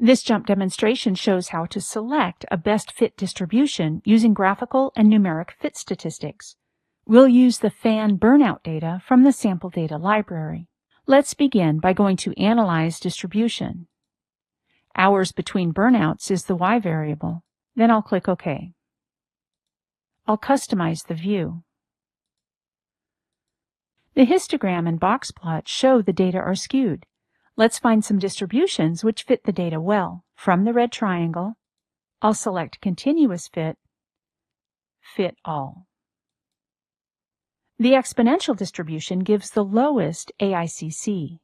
This jump demonstration shows how to select a best fit distribution using graphical and numeric fit statistics. We'll use the Fan Burnout data from the sample data library. Let's begin by going to Analyze Distribution. Hours between burnouts is the Y variable. Then I'll click OK. I'll customize the view. The histogram and box plot show the data are skewed. Let's find some distributions which fit the data well. From the red triangle, I'll select Continuous Fit, Fit All. The exponential distribution gives the lowest AICc.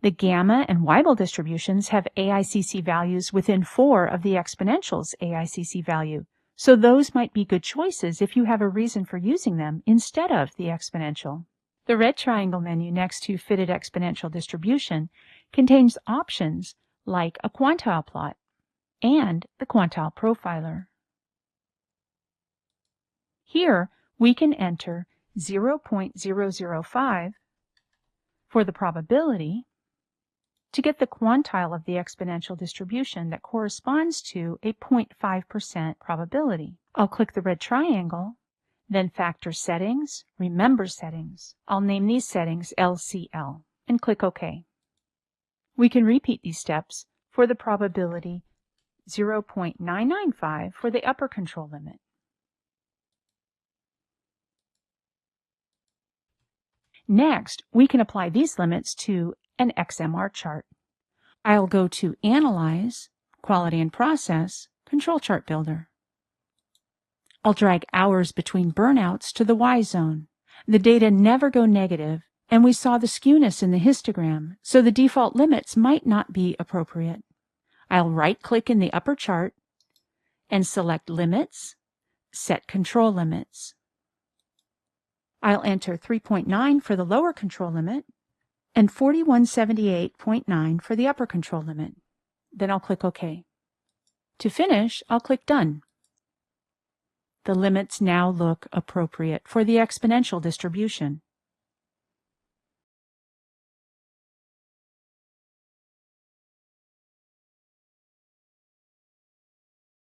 The gamma and Weibull distributions have AICc values within 4 of the exponential's AICc value, so those might be good choices if you have a reason for using them instead of the exponential. The red triangle menu next to Fitted Exponential Distribution contains options like a quantile plot and the quantile profiler. Here we can enter 0.005 for the probability to get the quantile of the exponential distribution that corresponds to a 0.5% probability. I'll click the red triangle, then Factor Settings, Remember Settings. I'll name these settings LCL and click OK. We can repeat these steps for the probability 0.995 for the upper control limit. Next, we can apply these limits to an XMR chart. I'll go to Analyze, Quality and Process, Control Chart Builder. I'll drag hours between burnouts to the Y zone. The data never go negative, and we saw the skewness in the histogram, so the default limits might not be appropriate. I'll right-click in the upper chart and select Limits, Set Control Limits. I'll enter 3.9 for the lower control limit and 4178.9 for the upper control limit. Then I'll click OK. To finish, I'll click Done. The limits now look appropriate for the exponential distribution.